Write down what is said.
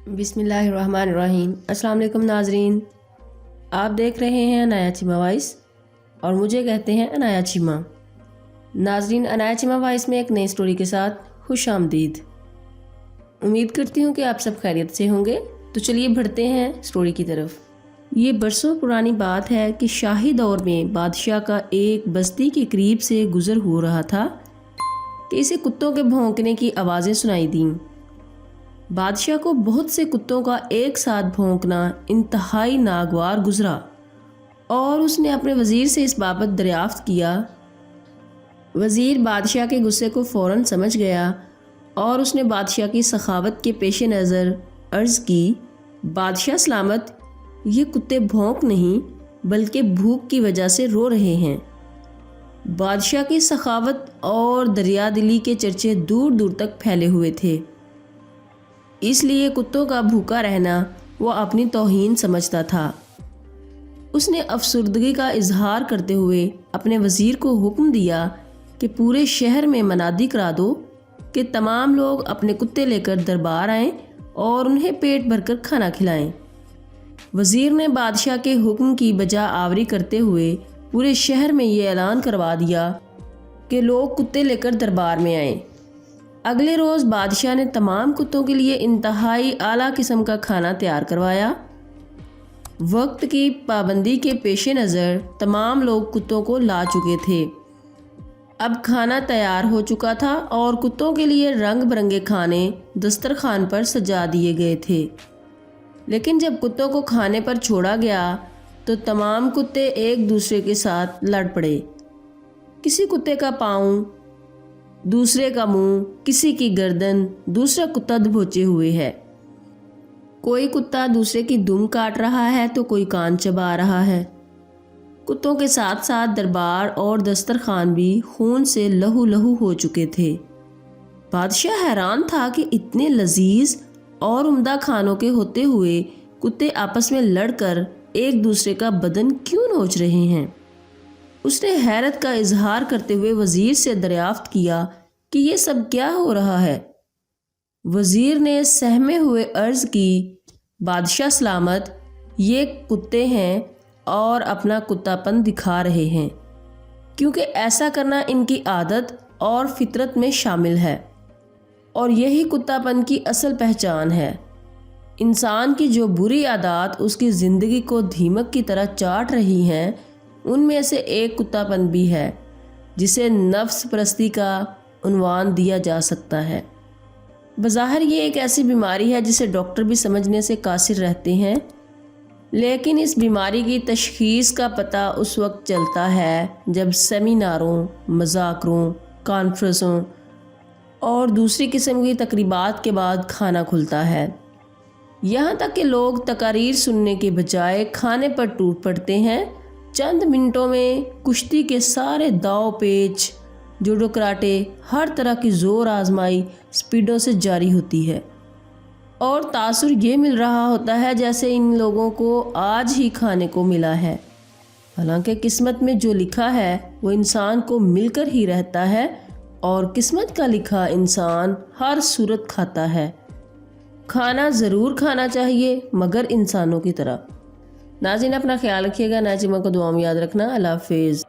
بسم اللہ الرحمن الرحیم۔ السلام علیکم ناظرین، آپ دیکھ رہے ہیں عنایت چیمہ وائس اور مجھے کہتے ہیں عنایت چیمہ۔ ناظرین، عنایت چیمہ وائس میں ایک نئی سٹوری کے ساتھ خوش آمدید۔ امید کرتی ہوں کہ آپ سب خیریت سے ہوں گے، تو چلیے بڑھتے ہیں سٹوری کی طرف۔ یہ برسوں پرانی بات ہے کہ شاہی دور میں بادشاہ کا ایک بستی کے قریب سے گزر ہو رہا تھا کہ اسے کتوں کے بھونکنے کی آوازیں سنائی دیں۔ بادشاہ کو بہت سے کتوں کا ایک ساتھ بھونکنا انتہائی ناگوار گزرا اور اس نے اپنے وزیر سے اس بابت دریافت کیا۔ وزیر بادشاہ کے غصے کو فوراً سمجھ گیا اور اس نے بادشاہ کی سخاوت کے پیش نظر عرض کی، بادشاہ سلامت، یہ کتے بھونک نہیں بلکہ بھوک کی وجہ سے رو رہے ہیں۔ بادشاہ کی سخاوت اور دریا دلی کے چرچے دور دور تک پھیلے ہوئے تھے، اس لیے کتوں کا بھوکا رہنا وہ اپنی توہین سمجھتا تھا۔ اس نے افسردگی کا اظہار کرتے ہوئے اپنے وزیر کو حکم دیا کہ پورے شہر میں منادی کرا دو کہ تمام لوگ اپنے کتے لے کر دربار آئیں اور انہیں پیٹ بھر کر کھانا کھلائیں۔ وزیر نے بادشاہ کے حکم کی بجا آوری کرتے ہوئے پورے شہر میں یہ اعلان کروا دیا کہ لوگ کتے لے کر دربار میں آئیں۔ اگلے روز بادشاہ نے تمام کتوں کے لیے انتہائی اعلیٰ قسم کا کھانا تیار کروایا۔ وقت کی پابندی کے پیش نظر تمام لوگ کتوں کو لا چکے تھے۔ اب کھانا تیار ہو چکا تھا اور کتوں کے لیے رنگ برنگے کھانے دسترخوان پر سجا دیے گئے تھے، لیکن جب کتوں کو کھانے پر چھوڑا گیا تو تمام کتے ایک دوسرے کے ساتھ لڑ پڑے۔ کسی کتے کا پاؤں، دوسرے کا منہ، کسی کی گردن، دوسرا کتا دبوچے ہوئے ہے۔ کوئی کتا دوسرے کی دم کاٹ رہا ہے تو کوئی کان چبا رہا ہے۔ کتوں کے ساتھ ساتھ دربار اور دسترخوان بھی خون سے لہو لہو ہو چکے تھے۔ بادشاہ حیران تھا کہ اتنے لذیذ اور عمدہ کھانوں کے ہوتے ہوئے کتے آپس میں لڑ کر ایک دوسرے کا بدن کیوں نوچ رہے ہیں۔ اس نے حیرت کا اظہار کرتے ہوئے وزیر سے دریافت کیا کہ یہ سب کیا ہو رہا ہے۔ وزیر نے سہمے ہوئے عرض کی، بادشاہ سلامت، یہ کتے ہیں اور اپنا کتا پن دکھا رہے ہیں، کیونکہ ایسا کرنا ان کی عادت اور فطرت میں شامل ہے، اور یہی کتا پن کی اصل پہچان ہے۔ انسان کی جو بری عادات اس کی زندگی کو دھیمک کی طرح چاٹ رہی ہیں، ان میں سے ایک کتا پن بھی ہے، جسے نفس پرستی کا عنوان دیا جا سکتا ہے۔ بظاہر یہ ایک ایسی بیماری ہے جسے ڈاکٹر بھی سمجھنے سے قاصر رہتے ہیں، لیکن اس بیماری کی تشخیص کا پتہ اس وقت چلتا ہے جب سیمیناروں، مذاکروں، کانفرنسوں اور دوسری قسم کی تقریبات کے بعد کھانا کھلتا ہے۔ یہاں تک کہ لوگ تقاریر سننے کے بجائے کھانے پر ٹوٹ پڑتے ہیں۔ چند منٹوں میں کشتی کے سارے داؤ پیچ، جوڈو کراٹے، ہر طرح کی زور آزمائی سپیڈوں سے جاری ہوتی ہے، اور تاثر یہ مل رہا ہوتا ہے جیسے ان لوگوں کو آج ہی کھانے کو ملا ہے، حالانکہ قسمت میں جو لکھا ہے وہ انسان کو مل کر ہی رہتا ہے، اور قسمت کا لکھا انسان ہر صورت کھاتا ہے۔ کھانا ضرور کھانا چاہیے، مگر انسانوں کی طرح۔ ناظرین، اپنا خیال رکھیے گا، عنایت چیمہ کو دعاؤں میں یاد رکھنا۔ اللہ حافظ۔